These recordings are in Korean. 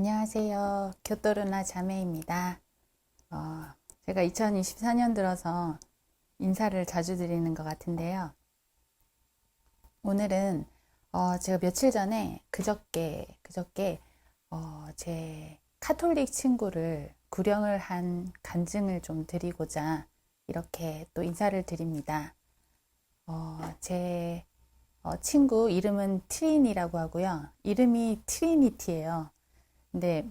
안녕하세요. 교토르나 자매입니다. 제가 2024년 들어서 인사를 자주 드리는 것 같은데요. 오늘은 제가 며칠 전에 그저께 제 카톨릭 친구를 구령을 한 간증을 좀 드리고자 이렇게 또 인사를 드립니다. 제 친구 이름은 트린이라고 하고요. 이름이 트리니티예요. 근데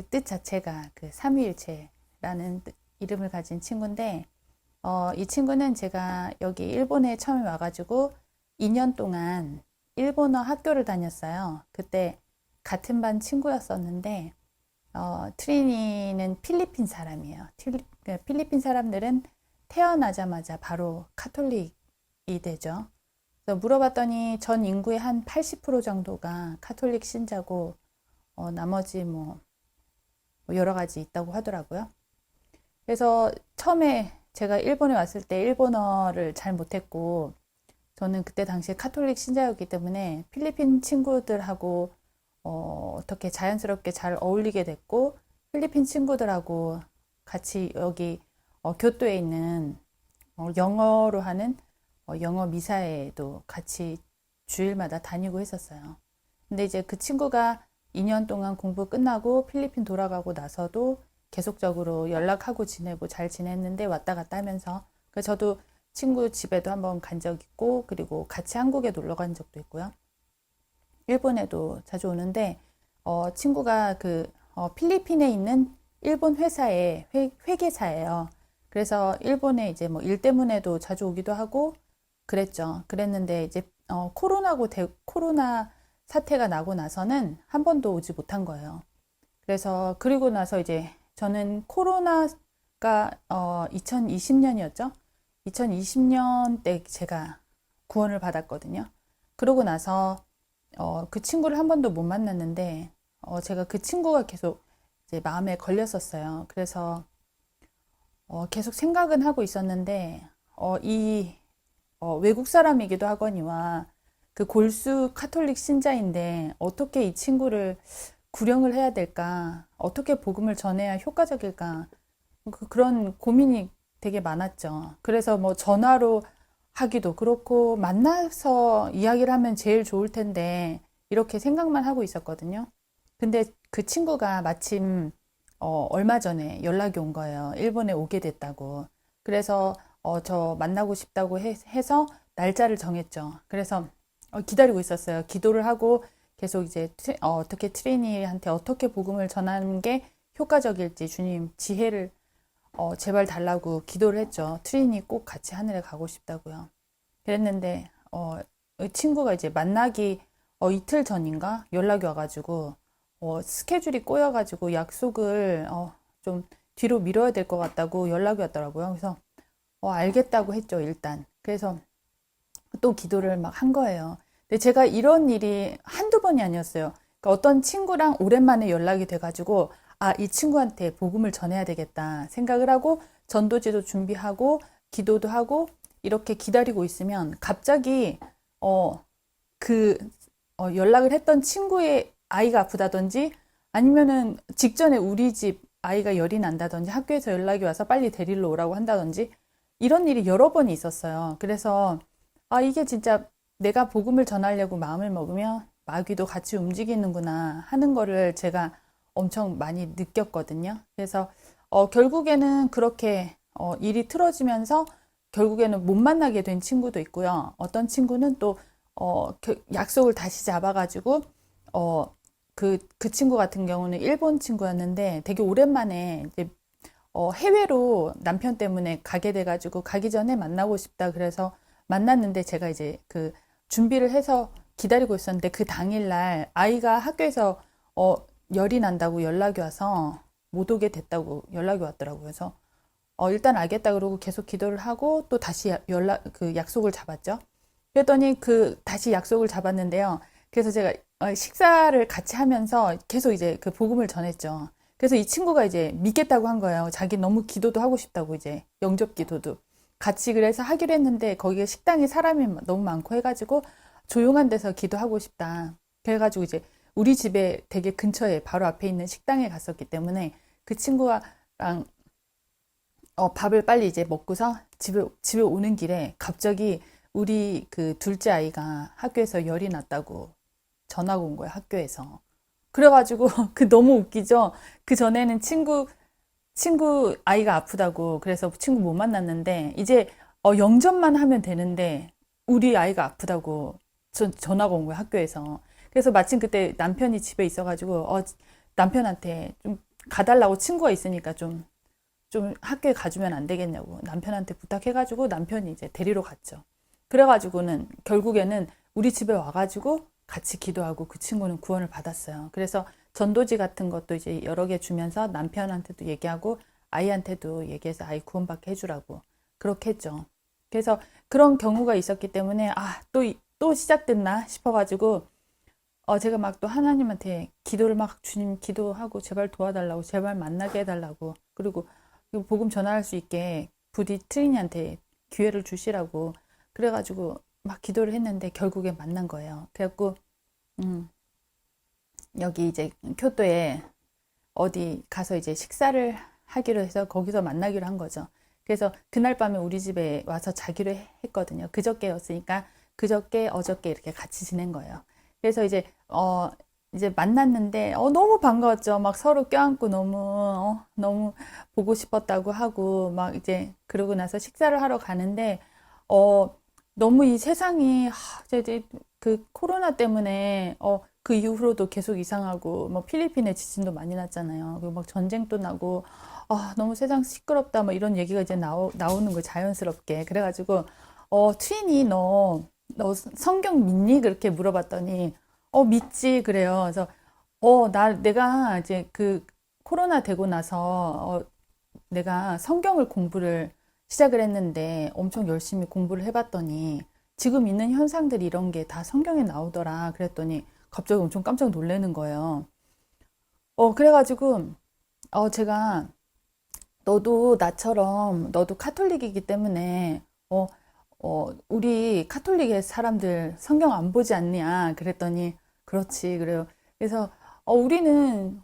뜻 자체가 그 삼위일체라는 이름을 가진 친구인데, 이 친구는 제가 여기 일본에 처음에 와가지고 2년 동안 일본어 학교를 다녔어요. 그때 같은 반 친구였었는데, 트리니는 필리핀 사람이에요. 필리핀 사람들은 태어나자마자 바로 카톨릭이 되죠. 그래서 물어봤더니 전 인구의 한 80% 정도가 카톨릭 신자고, 나머지 뭐 여러 가지 있다고 하더라고요. 그래서 처음에 제가 일본에 왔을 때 일본어를 잘 못했고, 저는 그때 당시에 카톨릭 신자였기 때문에 필리핀 친구들하고 어떻게 자연스럽게 잘 어울리게 됐고, 필리핀 친구들하고 같이 여기 교토에 있는 영어로 하는 영어 미사에도 같이 주일마다 다니고 했었어요. 근데 이제 그 친구가 2년 동안 공부 끝나고 필리핀 돌아가고 나서도 계속적으로 연락하고 지내고 잘 지냈는데 왔다 갔다 하면서 저도 친구 집에도 한번 간 적 있고 그리고 같이 한국에 놀러 간 적도 있고요. 일본에도 자주 오는데 친구가 필리핀에 있는 일본 회사의 회계사예요. 그래서 일본에 이제 뭐 일 때문에도 자주 오기도 하고 그랬죠. 그랬는데 이제 코로나 사태가 나고 나서는 한 번도 오지 못한 거예요. 그래서 그리고 나서 이제 저는 코로나가 2020년이었죠. 2020년 때 제가 구원을 받았거든요. 그러고 나서 그 친구를 한 번도 못 만났는데 제가 그 친구가 계속 이제 마음에 걸렸었어요. 그래서 계속 생각은 하고 있었는데 이 외국 사람이기도 하거니와 그 골수 카톨릭 신자인데 어떻게 이 친구를 구령을 해야 될까? 어떻게 복음을 전해야 효과적일까? 그런 고민이 되게 많았죠. 그래서 뭐 전화로 하기도 그렇고 만나서 이야기를 하면 제일 좋을 텐데 이렇게 생각만 하고 있었거든요. 근데 그 친구가 마침 얼마 전에 연락이 온 거예요. 일본에 오게 됐다고. 그래서 저 만나고 싶다고 해서 날짜를 정했죠. 그래서 기다리고 있었어요. 기도를 하고 계속 이제 어떻게 트리니한테 어떻게 복음을 전하는 게 효과적일지 주님 지혜를 제발 달라고 기도를 했죠. 트리니 꼭 같이 하늘에 가고 싶다고요. 그랬는데 친구가 이제 만나기 이틀 전인가 연락이 와가지고 스케줄이 꼬여가지고 약속을 좀 뒤로 미뤄야 될 것 같다고 연락이 왔더라고요. 그래서 알겠다고 했죠, 일단. 그래서 또 기도를 막 한 거예요. 근데 제가 이런 일이 한두 번이 아니었어요. 그러니까 어떤 친구랑 오랜만에 연락이 돼가지고, 이 친구한테 복음을 전해야 되겠다 생각을 하고, 전도지도 준비하고, 기도도 하고, 이렇게 기다리고 있으면, 갑자기, 그, 연락을 했던 친구의 아이가 아프다든지, 아니면은 직전에 우리 집 아이가 열이 난다든지, 학교에서 연락이 와서 빨리 데리러 오라고 한다든지, 이런 일이 여러 번이 있었어요. 그래서, 이게 진짜 내가 복음을 전하려고 마음을 먹으면 마귀도 같이 움직이는구나 하는 거를 제가 엄청 많이 느꼈거든요. 그래서 결국에는 그렇게 일이 틀어지면서 결국에는 못 만나게 된 친구도 있고요. 어떤 친구는 또 약속을 다시 잡아가지고 그 친구 같은 경우는 일본 친구였는데 되게 오랜만에 이제 해외로 남편 때문에 가게 돼가지고 가기 전에 만나고 싶다 그래서 만났는데 제가 이제 그 준비를 해서 기다리고 있었는데 그 당일날 아이가 학교에서 열이 난다고 연락이 와서 못 오게 됐다고 연락이 왔더라고요. 그래서 일단 알겠다 그러고 계속 기도를 하고 또 다시 그 약속을 잡았죠. 그랬더니 다시 약속을 잡았는데요. 그래서 제가 식사를 같이 하면서 계속 이제 그 복음을 전했죠. 그래서 이 친구가 이제 믿겠다고 한 거예요. 자기 너무 기도도 하고 싶다고 이제 영접 기도도. 같이 그래서 하기로 했는데 거기에 식당에 사람이 너무 많고 해가지고 조용한 데서 기도하고 싶다. 그래가지고 이제 우리 집에 되게 근처에 바로 앞에 있는 식당에 갔었기 때문에 그 친구랑 밥을 빨리 이제 먹고서 집에 오는 길에 갑자기 우리 그 둘째 아이가 학교에서 열이 났다고 전화가 온 거예요, 학교에서. 그래가지고, 그 너무 웃기죠? 그 전에는 친구 아이가 아프다고, 그래서 친구 못 만났는데, 이제, 영접만 하면 되는데, 우리 아이가 아프다고 전화가 온 거예요, 학교에서. 그래서 마침 그때 남편이 집에 있어가지고, 남편한테 좀 가달라고 친구가 있으니까 좀 학교에 가주면 안 되겠냐고 남편한테 부탁해가지고 남편이 이제 데리러 갔죠. 그래가지고는 결국에는 우리 집에 와가지고 같이 기도하고 그 친구는 구원을 받았어요. 그래서 전도지 같은 것도 이제 여러 개 주면서 남편한테도 얘기하고 아이한테도 얘기해서 아이 구원받게 해주라고 그렇게 했죠. 그래서 그런 경우가 있었기 때문에 또 시작됐나 싶어가지고 제가 막 또 하나님한테 기도를 막 주님 기도하고 제발 도와달라고 제발 만나게 해달라고 그리고 복음 전할 수 있게 부디 트리니한테 기회를 주시라고 그래가지고 막 기도를 했는데 결국에 만난 거예요. 그래갖고 여기 이제 교토에 어디 가서 이제 식사를 하기로 해서 거기서 만나기로 한 거죠. 그래서 그날 밤에 우리 집에 와서 자기로 했거든요. 그저께였으니까 그저께 어저께 이렇게 같이 지낸 거예요. 그래서 이제 만났는데 너무 반가웠죠. 막 서로 껴안고 너무 보고 싶었다고 하고 막 이제 그러고 나서 식사를 하러 가는데 너무 이 세상이 이제 그 코로나 때문에 그 이후로도 계속 이상하고 뭐 필리핀에 지진도 많이 났잖아요. 그리고 막 전쟁도 나고 너무 세상 시끄럽다 뭐 이런 얘기가 이제 나오는 거예요. 자연스럽게. 그래가지고 트윈이 너 성경 믿니? 그렇게 물어봤더니 믿지 그래요. 그래서 내가 이제 그 코로나 되고 나서 내가 성경을 공부를 시작을 했는데 엄청 열심히 공부를 해봤더니 지금 있는 현상들이 이런 게 다 성경에 나오더라. 그랬더니 갑자기 엄청 깜짝 놀라는 거예요. 그래가지고 제가 너도 나처럼 너도 카톨릭이기 때문에 우리 카톨릭의 사람들 성경 안 보지 않냐? 그랬더니 그렇지 그래요. 그래서 우리는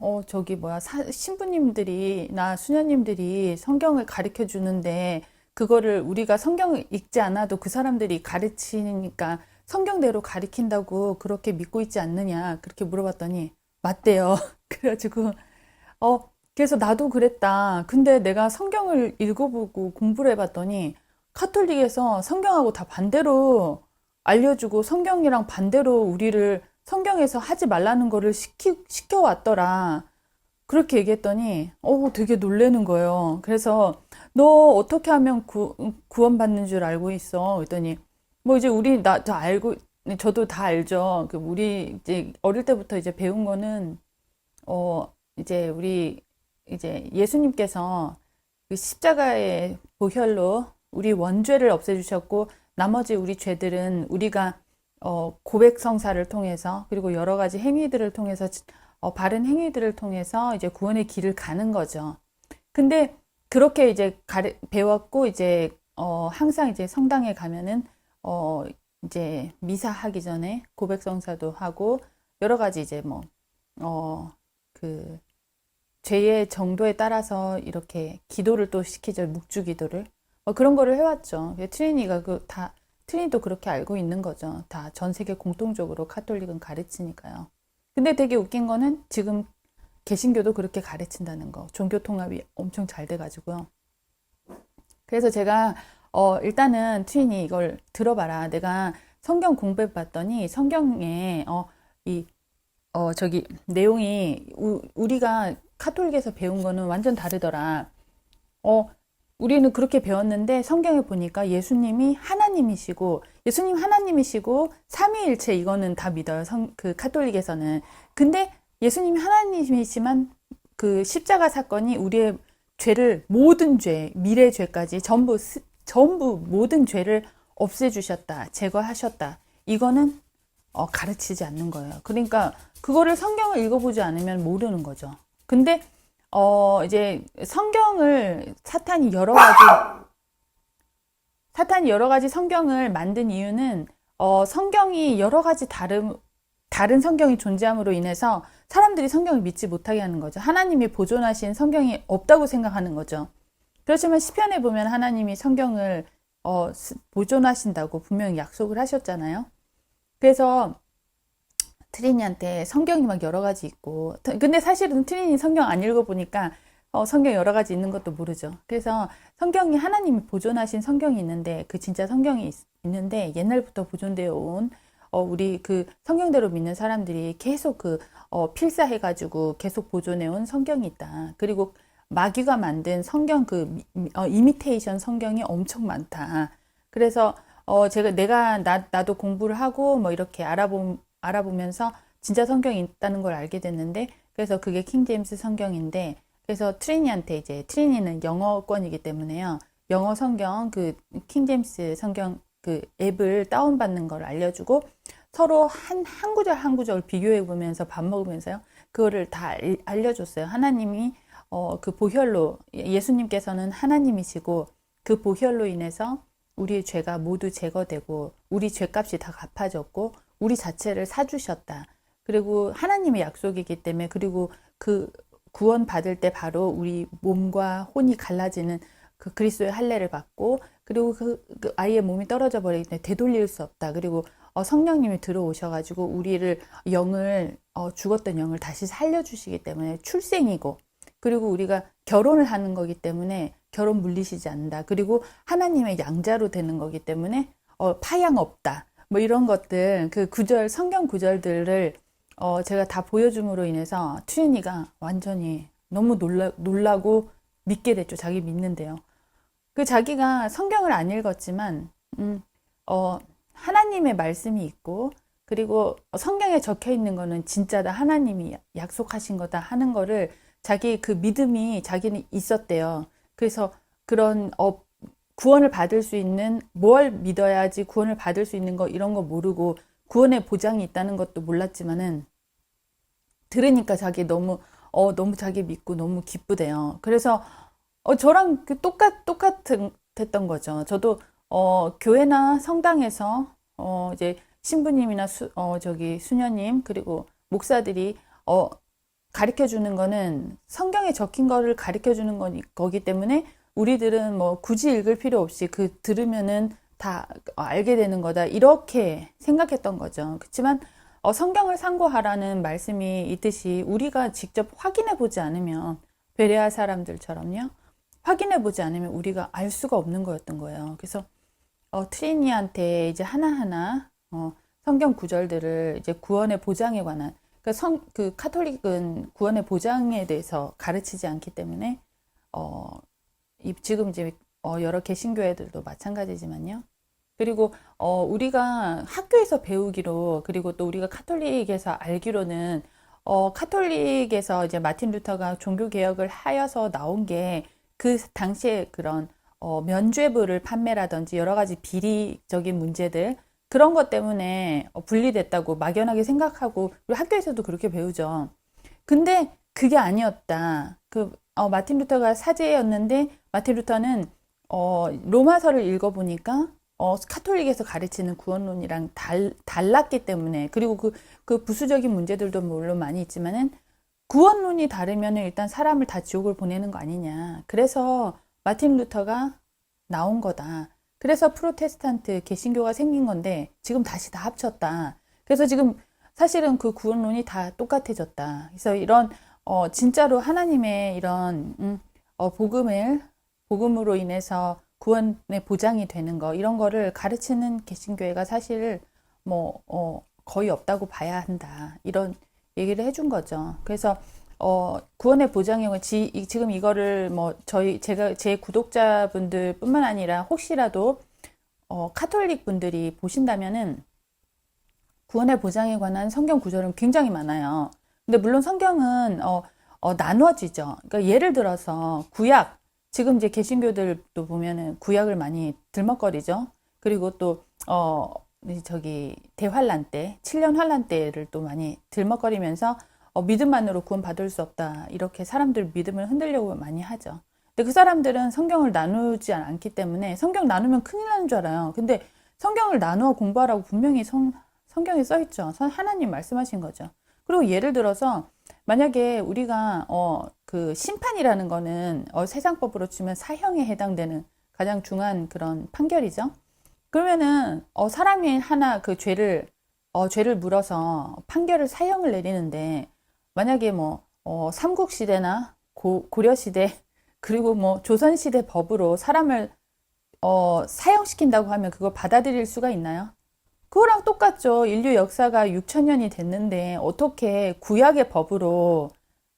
신부님들이나 수녀님들이 성경을 가르쳐 주는데 그거를 우리가 성경을 읽지 않아도 그 사람들이 가르치니까 성경대로 가르친다고 그렇게 믿고 있지 않느냐? 그렇게 물어봤더니 맞대요. 그래가지고 그래서 나도 그랬다. 근데 내가 성경을 읽어보고 공부를 해봤더니 카톨릭에서 성경하고 다 반대로 알려주고 성경이랑 반대로 우리를 성경에서 하지 말라는 거를 시켜왔더라. 그렇게 얘기했더니 되게 놀라는 거예요. 그래서 너 어떻게 하면 구원받는 줄 알고 있어? 그랬더니 뭐 이제 저도 다 알죠. 우리 이제 어릴 때부터 이제 배운 거는 이제 우리 이제 예수님께서 그 십자가의 보혈로 우리 원죄를 없애주셨고 나머지 우리 죄들은 우리가 고백 성사를 통해서 그리고 여러 가지 행위들을 통해서 바른 행위들을 통해서 이제 구원의 길을 가는 거죠. 근데 그렇게 이제 배웠고 이제 항상 이제 성당에 가면은 이제 미사 하기 전에 고백 성사도 하고 여러 가지 이제 그 죄의 정도에 따라서 이렇게 기도를 또 시키죠. 묵주 기도를. 그런 거를 해왔죠. 트리니도 그렇게 알고 있는 거죠. 다 전 세계 공통적으로 카톨릭은 가르치니까요. 근데 되게 웃긴 거는 지금 개신교도 그렇게 가르친다는 거. 종교 통합이 엄청 잘 돼가지고요. 그래서 제가 일단은 트리니 이걸 들어봐라. 내가 성경 공부해봤더니 성경에 내용이 우리가 카톨릭에서 배운 거는 완전 다르더라. 우리는 그렇게 배웠는데 성경에 보니까 예수님 하나님이시고 삼위일체 이거는 다 믿어요. 그 카톨릭에서는. 근데 예수님이 하나님이시지만 그 십자가 사건이 우리의 모든 죄, 미래 죄까지 전부 모든 죄를 없애주셨다, 제거하셨다. 이거는 가르치지 않는 거예요. 그러니까 그거를 성경을 읽어보지 않으면 모르는 거죠. 근데 이제 성경을 사탄이 여러 가지 성경을 만든 이유는 성경이 여러 가지 다른 성경이 존재함으로 인해서 사람들이 성경을 믿지 못하게 하는 거죠. 하나님이 보존하신 성경이 없다고 생각하는 거죠. 그렇지만 시편에 보면 하나님이 성경을 보존하신다고 분명히 약속을 하셨잖아요. 그래서 트리니한테 성경이 막 여러 가지 있고, 근데 사실은 트리니 성경 안 읽어보니까 성경 여러 가지 있는 것도 모르죠. 그래서 성경이 하나님이 보존하신 성경이 있는데, 그 진짜 성경이 있는데 옛날부터 보존되어 온 우리 그 성경대로 믿는 사람들이 계속 필사해가지고 계속 보존해온 성경이 있다. 그리고 마귀가 만든 성경 이미테이션 성경이 엄청 많다. 그래서 나도 공부를 하고 뭐 이렇게 알아보면서 진짜 성경이 있다는 걸 알게 됐는데, 그래서 그게 킹제임스 성경인데, 그래서 트리니는 영어권이기 때문에요. 영어 성경 킹제임스 성경 앱을 다운받는 걸 알려주고, 서로 한 구절 한 구절 비교해 보면서 밥 먹으면서요, 그거를 다 알려줬어요. 하나님이 그 보혈로, 예수님께서는 하나님이시고 그 보혈로 인해서 우리의 죄가 모두 제거되고 우리 죄값이 다 갚아졌고 우리 자체를 사주셨다. 그리고 하나님의 약속이기 때문에, 그리고 그 구원 받을 때 바로 우리 몸과 혼이 갈라지는 그 그리스도의 할례를 받고, 그리고 그 아이의 몸이 떨어져 버리기 때문에 되돌릴 수 없다. 그리고 성령님이 들어오셔가지고 우리를 죽었던 영을 다시 살려주시기 때문에 출생이고, 그리고 우리가 결혼을 하는 거기 때문에 결혼 물리시지 않는다. 그리고 하나님의 양자로 되는 거기 때문에 파양 없다. 뭐 이런 것들, 그 성경 구절들을 제가 다 보여줌으로 인해서 트리니가 완전히 너무 놀라고 믿게 됐죠. 자기 믿는데요. 자기가 성경을 안 읽었지만 하나님의 말씀이 있고, 그리고 성경에 적혀 있는 거는 진짜다, 하나님이 약속하신 거다 하는 거를 자기 그 믿음이 자기는 있었대요. 그래서 그런 구원을 받을 수 있는, 뭘 믿어야지 구원을 받을 수 있는 거, 이런 거 모르고 구원의 보장이 있다는 것도 몰랐지만은 들으니까 자기 너무 자기 믿고 너무 기쁘대요. 그래서 저랑 똑같았던 거죠. 저도 교회나 성당에서 이제 신부님이나 수녀님, 그리고 목사들이 가르쳐 주는 거는 성경에 적힌 거를 가르쳐 주는 거기 때문에 우리들은 뭐 굳이 읽을 필요 없이 들으면은 다 알게 되는 거다, 이렇게 생각했던 거죠. 그렇지만 성경을 상고하라는 말씀이 있듯이 우리가 직접 확인해 보지 않으면, 베레아 사람들처럼요, 확인해 보지 않으면 우리가 알 수가 없는 거였던 거예요. 그래서 트리니한테 이제 하나하나 성경 구절들을 이제 구원의 보장에 관한, 카톨릭은 구원의 보장에 대해서 가르치지 않기 때문에 지금 이제 여러 개신교회들도 마찬가지지만요. 그리고 우리가 학교에서 배우기로, 그리고 또 우리가 카톨릭에서 알기로는 카톨릭에서 이제 마틴 루터가 종교 개혁을 하여서 나온 게, 그 당시에 그런 면죄부를 판매라든지 여러 가지 비리적인 문제들, 그런 것 때문에 분리됐다고 막연하게 생각하고, 우리 학교에서도 그렇게 배우죠. 근데 그게 아니었다. 마틴 루터가 사제였는데, 마틴 루터는 로마서를 읽어보니까 카톨릭에서 가르치는 구원론이랑 달랐기 때문에, 그리고 그 부수적인 문제들도 물론 많이 있지만은 구원론이 다르면 일단 사람을 다 지옥을 보내는 거 아니냐. 그래서 마틴 루터가 나온 거다. 그래서 프로테스탄트 개신교가 생긴 건데 지금 다시 다 합쳤다. 그래서 지금 사실은 그 구원론이 다 똑같아졌다. 그래서 이런 진짜로 하나님의 이런 복음으로 인해서 구원의 보장이 되는 거, 이런 거를 가르치는 개신교회가 사실 거의 없다고 봐야 한다, 이런 얘기를 해준 거죠. 그래서 구원의 보장의 경우 지금 이거를 제 구독자분들 뿐만 아니라 혹시라도 카톨릭 분들이 보신다면은 구원의 보장에 관한 성경 구절은 굉장히 많아요. 근데 물론 성경은 나눠지죠. 그러니까 예를 들어서 구약, 지금 이제 개신교들도 보면은 구약을 많이 들먹거리죠. 그리고 또 대환란 때, 7년 환란 때를 또 많이 들먹거리면서 믿음만으로 구원받을 수 없다, 이렇게 사람들 믿음을 흔들려고 많이 하죠. 근데 그 사람들은 성경을 나누지 않기 때문에 성경 나누면 큰일 나는 줄 알아요. 근데 성경을 나누어 공부하라고 분명히 성경에 써 있죠. 하나님 말씀하신 거죠. 그리고 예를 들어서 만약에 우리가 그 심판이라는 거는 세상법으로 치면 사형에 해당되는 가장 중요한 그런 판결이죠. 그러면은 사람이 하나 그 죄를 물어서 판결을 사형을 내리는데 만약에 뭐 삼국시대나 고려시대 그리고 뭐 조선시대 법으로 사람을 사형시킨다고 하면 그걸 받아들일 수가 있나요? 그거랑 똑같죠. 인류 역사가 6천년이 됐는데 어떻게 구약의 법으로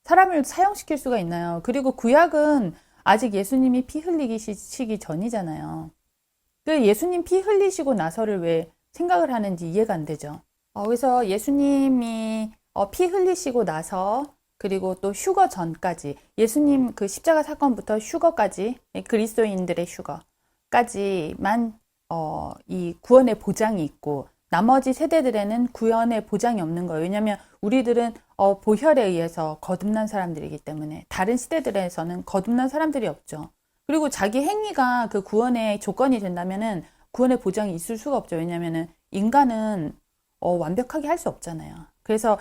사람을 사형시킬 수가 있나요? 그리고 구약은 아직 예수님이 피 흘리시기 전이잖아요. 그 예수님 피 흘리시고 나서를 왜 생각을 하는지 이해가 안 되죠. 그래서 예수님이 피 흘리시고 나서 그리고 또 휴거 전까지 예수님 그 십자가 사건부터 휴거까지 그리스도인들의 휴거까지만 이 구원의 보장이 있고 나머지 세대들에는 구원의 보장이 없는 거예요. 왜냐하면 우리들은 보혈에 의해서 거듭난 사람들이기 때문에 다른 시대들에서는 거듭난 사람들이 없죠. 그리고 자기 행위가 그 구원의 조건이 된다면은 구원의 보장이 있을 수가 없죠. 왜냐하면은 인간은 완벽하게 할 수 없잖아요. 그래서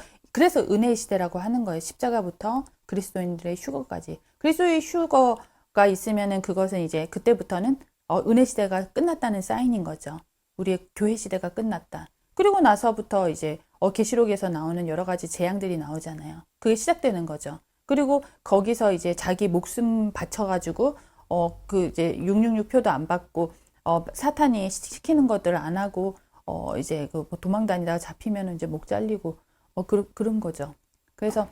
은혜의 시대라고 하는 거예요. 십자가부터 그리스도인들의 휴거까지. 그리스도의 휴거가 있으면은 그것은 이제 그때부터는 은혜 시대가 끝났다는 사인인 거죠. 우리의 교회 시대가 끝났다. 그리고 나서부터 이제 계시록에서 나오는 여러 가지 재앙들이 나오잖아요. 그게 시작되는 거죠. 그리고 거기서 이제 자기 목숨 바쳐가지고 그 이제 666 표도 안 받고 사탄이 시키는 것들을 안 하고 이제 그 도망 다니다가 잡히면 이제 목 잘리고 그런 거죠. 그래서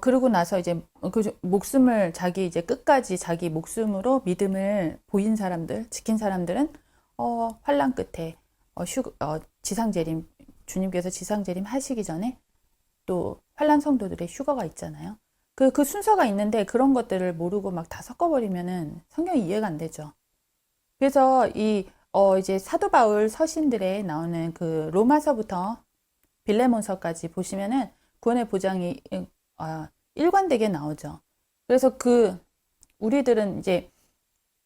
그러고 나서 이제 그 목숨을 이제 끝까지 자기 목숨으로 믿음을 보인 사람들, 지킨 사람들은 환난 끝에 지상재림, 주님께서 지상재림 하시기 전에 또 환난 성도들의 휴거가 있잖아요. 그 순서가 있는데 그런 것들을 모르고 막 다 섞어버리면은 성경이 이해가 안 되죠. 그래서 이제 사도 바울 서신들에 나오는 그 로마서부터 빌레몬서까지 보시면은 구원의 보장이 일관되게 나오죠. 그래서 우리들은 이제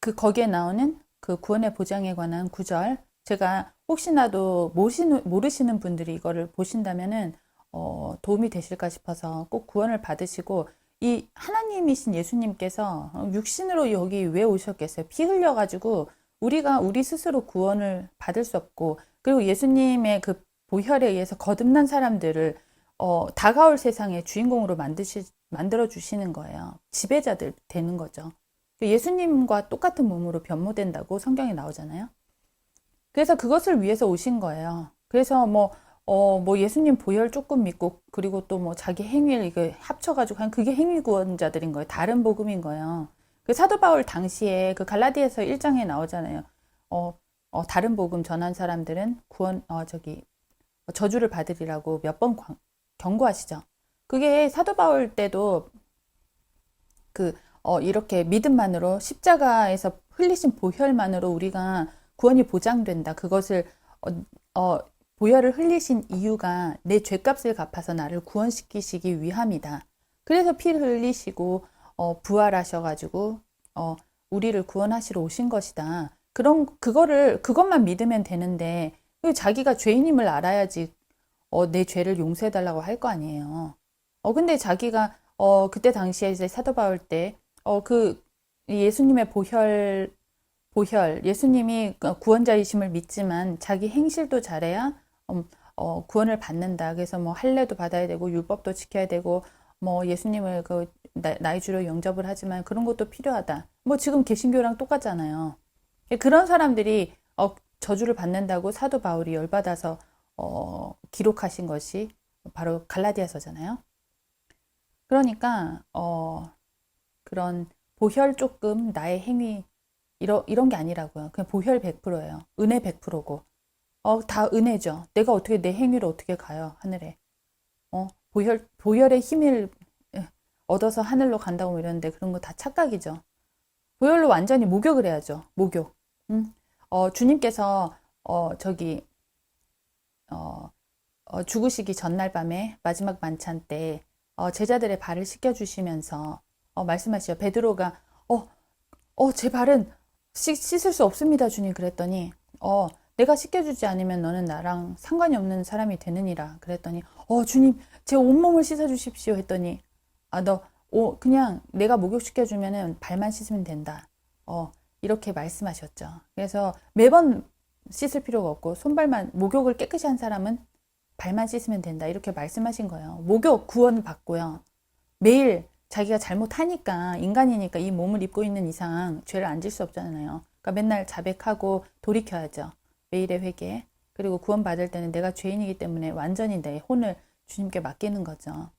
거기에 나오는 그 구원의 보장에 관한 구절, 제가 혹시나도 모르시는 분들이 이거를 보신다면은 도움이 되실까 싶어서 꼭 구원을 받으시고 이 하나님이신 예수님께서 육신으로 여기 왜 오셨겠어요? 피 흘려가지고 우리 스스로 구원을 받을 수 없고 그리고 예수님의 그 보혈에 의해서 거듭난 사람들을 다가올 세상의 주인공으로 만들어 주시는 거예요. 지배자들 되는 거죠. 예수님과 똑같은 몸으로 변모된다고 성경에 나오잖아요. 그래서 그것을 위해서 오신 거예요. 그래서 뭐 예수님 보혈 조금 믿고 그리고 또 뭐 자기 행위를 이거 합쳐가지고 한 그게 행위 구원자들인 거예요. 다른 복음인 거예요. 그 사도 바울 당시에 그 갈라디아서 1장에 나오잖아요. 다른 복음 전한 사람들은 저주를 받으리라고 몇 번 경고하시죠. 그게 사도 바울 때도 이렇게 믿음만으로 십자가에서 흘리신 보혈만으로 우리가 구원이 보장된다. 그것을 보혈을 흘리신 이유가 내 죄값을 갚아서 나를 구원시키시기 위함이다. 그래서 피를 흘리시고 부활하셔가지고 우리를 구원하시러 오신 것이다. 그것만 믿으면 되는데 자기가 죄인임을 알아야지 내 죄를 용서해달라고 할 거 아니에요. 근데 자기가 그때 당시에 이제 사도 바울 때 예수님의 보혈 예수님이 구원자이심을 믿지만 자기 행실도 잘해야 구원을 받는다. 그래서 뭐 할례도 받아야 되고 율법도 지켜야 되고 뭐 예수님을 나의 주로 영접을 하지만 그런 것도 필요하다. 뭐 지금 개신교랑 똑같잖아요. 그런 사람들이 저주를 받는다고 사도 바울이 열받아서 기록하신 것이 바로 갈라디아서잖아요. 그러니까 그런 보혈 조금 나의 행위 이런 게 아니라고요. 그냥 보혈 100%예요. 은혜 100%고. 다 은혜죠. 내가 어떻게 내 행위로 어떻게 가요, 하늘에. 보혈의 힘을 얻어서 하늘로 간다고 이러는데 그런 거 다 착각이죠. 보혈로 완전히 목욕을 해야죠. 목욕. 주님께서 죽으시기 전날 밤에 마지막 만찬 때 제자들의 발을 씻겨주시면서 말씀하시죠. 베드로가 제 발은 씻을 수 없습니다, 주님. 그랬더니 내가 씻겨주지 않으면 너는 나랑 상관이 없는 사람이 되느니라. 그랬더니, 주님, 제 온몸을 씻어주십시오. 했더니, 그냥 내가 목욕시켜주면은 발만 씻으면 된다. 이렇게 말씀하셨죠. 그래서 매번 씻을 필요가 없고, 목욕을 깨끗이 한 사람은 발만 씻으면 된다. 이렇게 말씀하신 거예요. 목욕 구원 받고요. 매일 자기가 잘못하니까, 인간이니까 이 몸을 입고 있는 이상 죄를 안 질 수 없잖아요. 그러니까 맨날 자백하고 돌이켜야죠. 매일의 회개. 그리고 구원 받을 때는 내가 죄인이기 때문에 완전히 내 혼을 주님께 맡기는 거죠.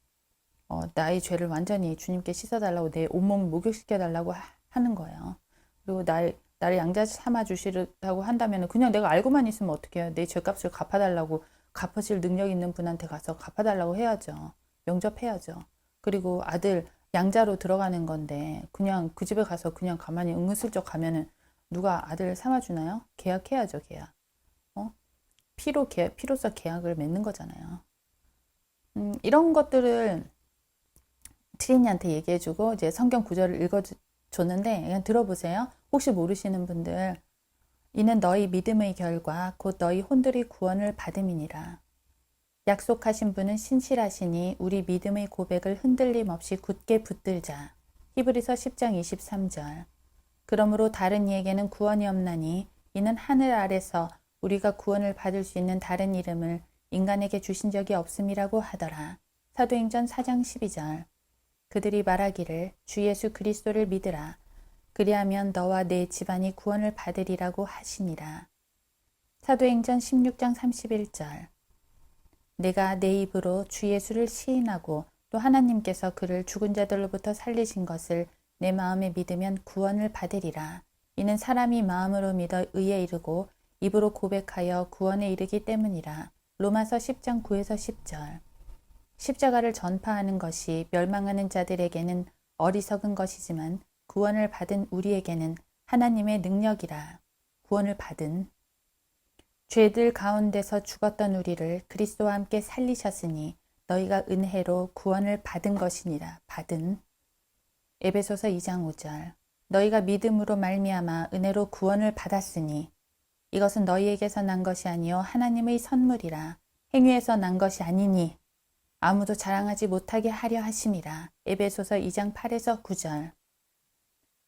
나의 죄를 완전히 주님께 씻어달라고 내 온몸을 목욕시켜달라고 하는 거예요. 그리고 나를 양자 삼아 주시라고 한다면 그냥 내가 알고만 있으면 어떻게 해요? 내 죄값을 갚아달라고 갚으실 능력 있는 분한테 가서 갚아달라고 해야죠. 영접해야죠. 그리고 아들 양자로 들어가는 건데 그냥 그 집에 가서 그냥 가만히 은근슬쩍 가면은 누가 아들 삼아주나요? 계약해야죠, 계약. 피로써 계약을 맺는 거잖아요. 이런 것들을 트리니한테 얘기해주고 이제 성경 구절을 읽어줬는데 그냥 들어보세요. 혹시 모르시는 분들, 이는 너희 믿음의 결과 곧 너희 혼들이 구원을 받음이니라. 약속하신 분은 신실하시니 우리 믿음의 고백을 흔들림 없이 굳게 붙들자. 히브리서 10장 23절. 그러므로 다른 이에게는 구원이 없나니 이는 하늘 아래서 우리가 구원을 받을 수 있는 다른 이름을 인간에게 주신 적이 없음이라고 하더라. 사도행전 4장 12절. 그들이 말하기를 주 예수 그리스도를 믿으라. 그리하면 너와 내 집안이 구원을 받으리라고 하시니라. 사도행전 16장 31절. 내가 내 입으로 주 예수를 시인하고 또 하나님께서 그를 죽은 자들로부터 살리신 것을 내 마음에 믿으면 구원을 받으리라. 이는 사람이 마음으로 믿어 의에 이르고 입으로 고백하여 구원에 이르기 때문이라. 로마서 10장 9에서 10절. 십자가를 전파하는 것이 멸망하는 자들에게는 어리석은 것이지만 구원을 받은 우리에게는 하나님의 능력이라. 구원을 받은 죄들 가운데서 죽었던 우리를 그리스도와 함께 살리셨으니 너희가 은혜로 구원을 받은 것이니라. 받은. 에베소서 2장 5절. 너희가 믿음으로 말미암아 은혜로 구원을 받았으니 이것은 너희에게서 난 것이 아니요 하나님의 선물이라. 행위에서 난 것이 아니니 아무도 자랑하지 못하게 하려 하심이라. 에베소서 2장 8에서 9절.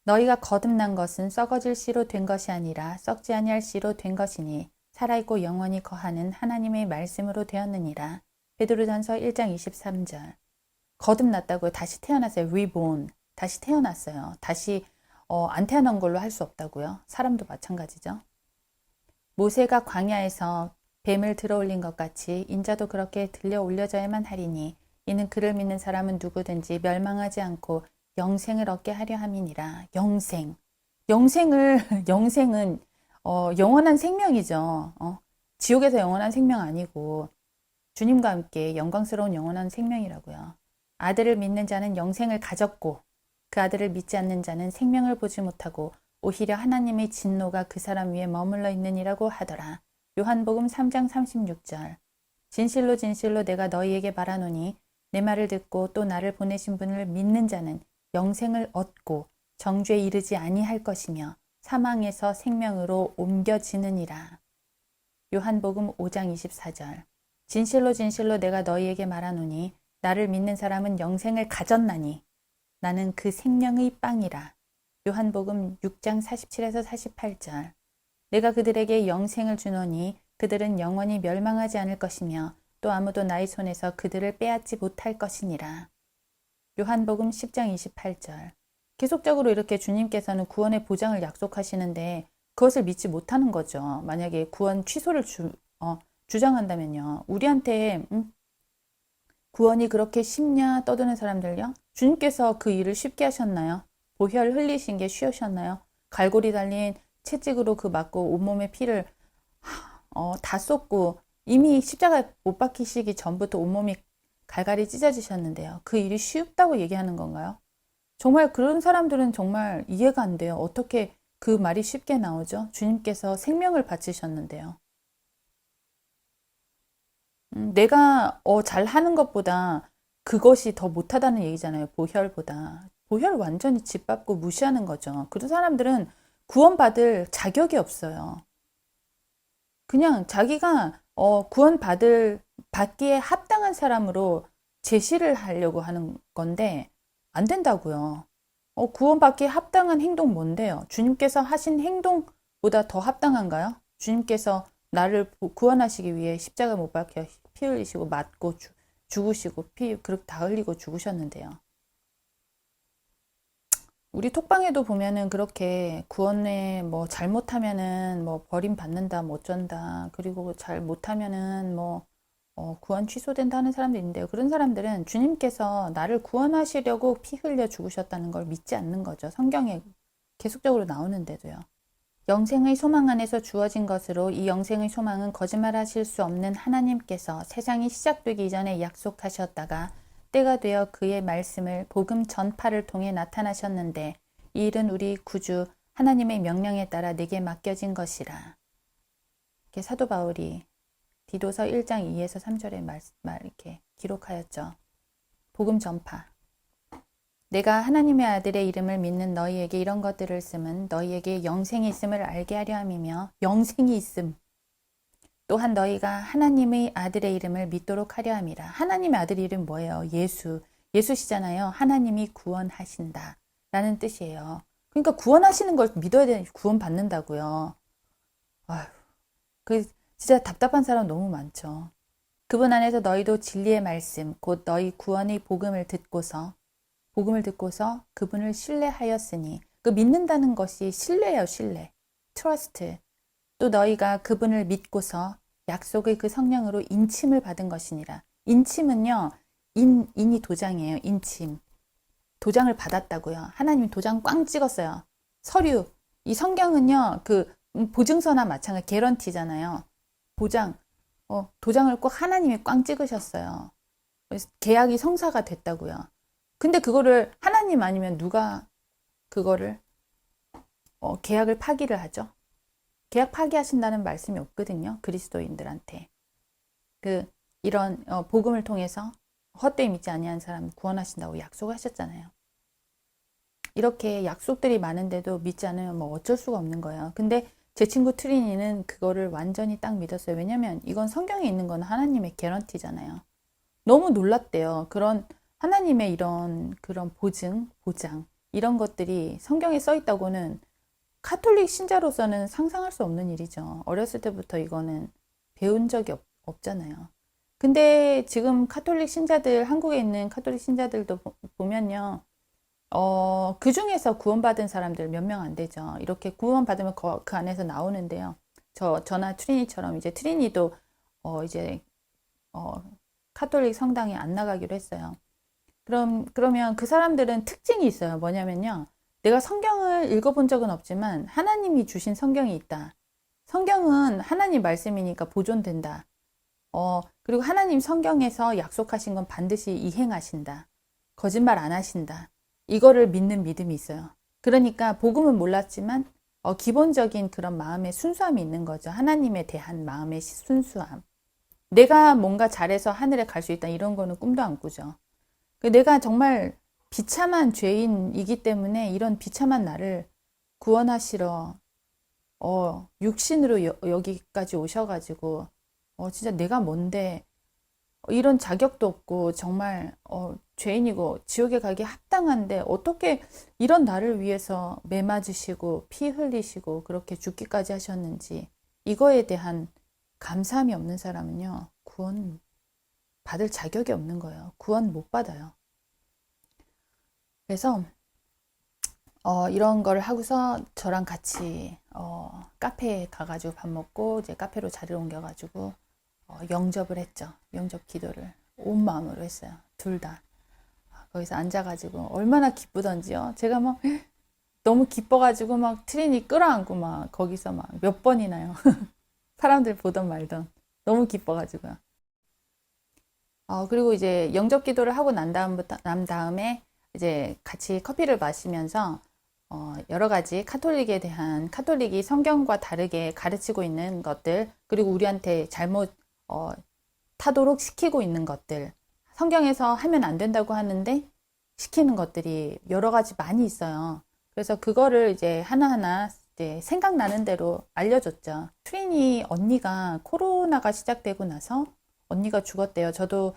너희가 거듭난 것은 썩어질 씨로 된 것이 아니라 썩지 아니할 씨로 된 것이니 살아있고 영원히 거하는 하나님의 말씀으로 되었느니라. 베드로전서 1장 23절. 거듭났다고요. 다시 태어났어요. reborn. 다시 태어났어요. 다시 안 태어난 걸로 할 수 없다고요. 사람도 마찬가지죠. 모세가 광야에서 뱀을 들어올린 것 같이 인자도 그렇게 들려 올려져야만 하리니 이는 그를 믿는 사람은 누구든지 멸망하지 않고 영생을 얻게 하려 함이니라. 영생은 영원한 생명이죠. 지옥에서 영원한 생명 아니고 주님과 함께 영광스러운 영원한 생명이라고요. 아들을 믿는 자는 영생을 가졌고 그 아들을 믿지 않는 자는 생명을 보지 못하고 오히려 하나님의 진노가 그 사람 위에 머물러 있느니라고 하더라. 요한복음 3장 36절. 진실로 진실로 내가 너희에게 말하노니 내 말을 듣고 또 나를 보내신 분을 믿는 자는 영생을 얻고 정죄에 이르지 아니할 것이며 사망에서 생명으로 옮겨지느니라. 요한복음 5장 24절. 진실로 진실로 내가 너희에게 말하노니 나를 믿는 사람은 영생을 가졌나니 나는 그 생명의 빵이라. 요한복음 6장 47에서 48절. 내가 그들에게 영생을 주노니 그들은 영원히 멸망하지 않을 것이며 또 아무도 나의 손에서 그들을 빼앗지 못할 것이니라. 요한복음 10장 28절. 계속적으로 이렇게 주님께서는 구원의 보장을 약속하시는데 그것을 믿지 못하는 거죠. 만약에 구원 취소를 주장한다면요. 우리한테 구원이 그렇게 쉽냐 떠드는 사람들요. 주님께서 그 일을 쉽게 하셨나요? 보혈 흘리신 게 쉬우셨나요? 갈고리 달린 채찍으로 그 맞고 온몸에 피를 다 쏟고 이미 십자가에 못 박히시기 전부터 온몸이 갈갈이 찢어지셨는데요. 그 일이 쉽다고 얘기하는 건가요? 정말 그런 사람들은 정말 이해가 안 돼요. 어떻게 그 말이 쉽게 나오죠? 주님께서 생명을 바치셨는데요. 내가 잘하는 것보다 그것이 더 못하다는 얘기잖아요. 보혈보다. 보혈 완전히 짓밟고 무시하는 거죠. 그런 사람들은 구원받을 자격이 없어요. 그냥 자기가 받기에 합당한 사람으로 제시를 하려고 하는 건데 안 된다고요. 구원받기에 합당한 행동 뭔데요? 주님께서 하신 행동보다 더 합당한가요? 주님께서 나를 구원하시기 위해 십자가 못 박혀 피 흘리시고 맞고 죽으시고 그렇게 다 흘리고 죽으셨는데요. 우리 톡방에도 보면은 그렇게 구원에 뭐 잘못하면은 뭐 버림받는다, 뭐 어쩐다, 그리고 잘 못하면은 뭐 구원 취소된다 하는 사람도 있는데요. 그런 사람들은 주님께서 나를 구원하시려고 피 흘려 죽으셨다는 걸 믿지 않는 거죠. 성경에 계속적으로 나오는데도요. 영생의 소망 안에서 주어진 것으로 이 영생의 소망은 거짓말하실 수 없는 하나님께서 세상이 시작되기 이전에 약속하셨다가 때가 되어 그의 말씀을 복음 전파를 통해 나타나셨는데 이 일은 우리 구주 하나님의 명령에 따라 내게 맡겨진 것이라. 이렇게 사도 바울이 디도서 1장 2에서 3절에 이렇게 기록하였죠. 복음 전파. 내가 하나님의 아들의 이름을 믿는 너희에게 이런 것들을 쓰면 너희에게 영생이 있음을 알게 하려 함이며 영생이 있음. 또한 너희가 하나님의 아들의 이름을 믿도록 하려 함이라. 하나님의 아들의 이름 뭐예요? 예수. 예수시잖아요. 하나님이 구원하신다 라는 뜻이에요. 그러니까 구원하시는 걸 믿어야 되는 구원 받는다고요. 아휴, 진짜 답답한 사람 너무 많죠. 그분 안에서 너희도 진리의 말씀 곧 너희 구원의 복음을 듣고서 그분을 신뢰하였으니 그 믿는다는 것이 신뢰예요. 신뢰. 트러스트. 또 너희가 그분을 믿고서 약속의 그 성령으로 인침을 받은 것이니라. 인침은요. 인이 도장이에요. 인침. 도장을 받았다고요. 하나님이 도장 꽝 찍었어요. 서류. 이 성경은요. 그 보증서나 마찬가지 개런티잖아요. 도장을 꼭 하나님이 꽝 찍으셨어요. 그래서 계약이 성사가 됐다고요. 근데 그거를 하나님 아니면 누가 그거를 계약을 파기를 하죠? 계약 파기하신다는 말씀이 없거든요. 그리스도인들한테. 이런 복음을 통해서 헛되이 믿지 아니한 사람 구원하신다고 약속하셨잖아요. 이렇게 약속들이 많은데도 믿지 않으면 뭐 어쩔 수가 없는 거예요. 근데 제 친구 트리니는 그거를 완전히 딱 믿었어요. 왜냐면 이건 성경에 있는 건 하나님의 개런티잖아요. 너무 놀랍대요. 그런 하나님의 그런 보장, 이런 것들이 성경에 써 있다고는 카톨릭 신자로서는 상상할 수 없는 일이죠. 어렸을 때부터 이거는 배운 적이 없잖아요. 근데 지금 한국에 있는 카톨릭 신자들도 보면요. 그 중에서 구원받은 사람들 몇 명 안 되죠. 이렇게 구원받으면 그 안에서 나오는데요. 저나 트리니처럼 이제 트리니도 이제 카톨릭 성당에 안 나가기로 했어요. 그러면 그 사람들은 특징이 있어요. 뭐냐면요. 내가 성경을 읽어본 적은 없지만 하나님이 주신 성경이 있다. 성경은 하나님 말씀이니까 보존된다. 그리고 하나님 성경에서 약속하신 건 반드시 이행하신다. 거짓말 안 하신다. 이거를 믿는 믿음이 있어요. 그러니까 복음은 몰랐지만 기본적인 그런 마음의 순수함이 있는 거죠. 하나님에 대한 마음의 순수함. 내가 뭔가 잘해서 하늘에 갈 수 있다. 이런 거는 꿈도 안 꾸죠. 내가 정말 비참한 죄인이기 때문에 이런 비참한 나를 구원하시러 육신으로 여기까지 오셔가지고 진짜 내가 뭔데 이런 자격도 없고 정말 죄인이고 지옥에 가기 합당한데 어떻게 이런 나를 위해서 매 맞으시고 피 흘리시고 그렇게 죽기까지 하셨는지 이거에 대한 감사함이 없는 사람은요 구원 받을 자격이 없는 거예요. 구원 못 받아요. 그래서 이런 걸 하고서 저랑 같이 카페에 가가지고 밥 먹고 이제 카페로 자리를 옮겨가지고 영접을 했죠. 영접 기도를 온 마음으로 했어요. 둘 다. 거기서 앉아가지고 얼마나 기쁘던지요. 제가 막 너무 기뻐가지고 막 트린이 끌어안고 막 거기서 막 몇 번이나요. 사람들 보던 말던 너무 기뻐가지고요. 그리고 이제 영접 기도를 하고 난 다음에 이제 같이 커피를 마시면서 여러 가지 카톨릭이 성경과 다르게 가르치고 있는 것들, 그리고 우리한테 잘못 타도록 시키고 있는 것들, 성경에서 하면 안 된다고 하는데 시키는 것들이 여러 가지 많이 있어요. 그래서 그거를 이제 하나하나 이제 생각나는 대로 알려줬죠. 트리니 언니가 코로나가 시작되고 나서 언니가 죽었대요. 저도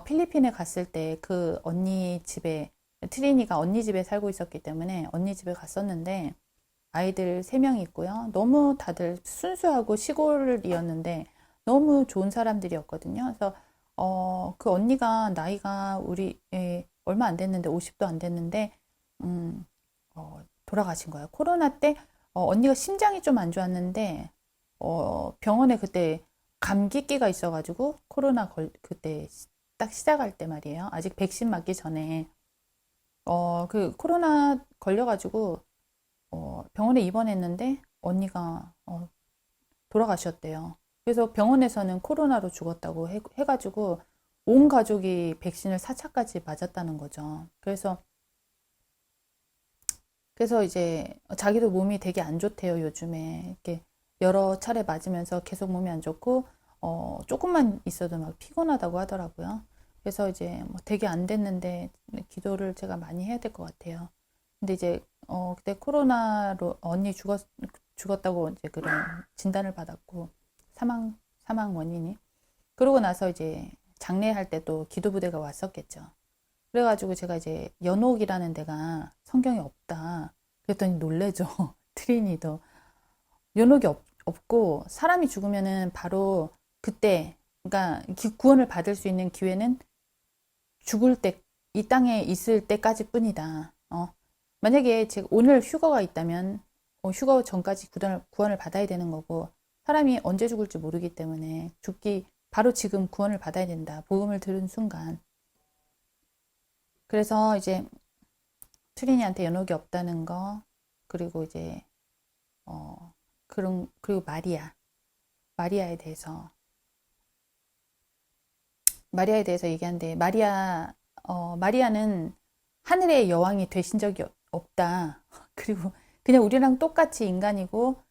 필리핀에 갔을 때 그 언니 집에, 트리니가 언니 집에 살고 있었기 때문에 언니 집에 갔었는데 아이들 3명이 있고요. 너무 다들 순수하고 시골이었는데 너무 좋은 사람들이었거든요. 그래서 그 언니가 나이가 우리 얼마 안 됐는데 50도 안 됐는데 돌아가신 거예요. 코로나 때 언니가 심장이 좀 안 좋았는데 병원에 그때 감기기가 있어가지고 그때 딱 시작할 때 말이에요. 아직 백신 맞기 전에 그 코로나 걸려가지고 병원에 입원했는데 언니가 돌아가셨대요. 그래서 병원에서는 코로나로 죽었다고 해가지고 온 가족이 백신을 4차까지 맞았다는 거죠. 그래서 이제 자기도 몸이 되게 안 좋대요, 요즘에. 이렇게 여러 차례 맞으면서 계속 몸이 안 좋고, 조금만 있어도 막 피곤하다고 하더라고요. 그래서 이제 뭐 되게 안 됐는데 기도를 제가 많이 해야 될 것 같아요. 근데 이제, 그때 코로나로 언니 죽었다고 이제 그런 진단을 받았고, 사망 원인이. 그러고 나서 이제 장례할 때 또 기도부대가 왔었겠죠. 그래가지고 제가 이제 연옥이라는 데가 성경에 없다. 그랬더니 놀래죠. 트리니도. 연옥이 없고 사람이 죽으면은 바로 그때, 그러니까 구원을 받을 수 있는 기회는 죽을 때, 이 땅에 있을 때까지 뿐이다. 만약에 제가 오늘 휴가가 있다면 휴가 전까지 구원을 받아야 되는 거고 사람이 언제 죽을지 모르기 때문에 바로 지금 구원을 받아야 된다. 복음을 들은 순간. 그래서 이제 트리니한테 연옥이 없다는 거, 그리고 이제 그리고 마리아에 대해서 얘기하는데 마리아는 하늘의 여왕이 되신 적이 없다. 그리고 그냥 우리랑 똑같이 인간이고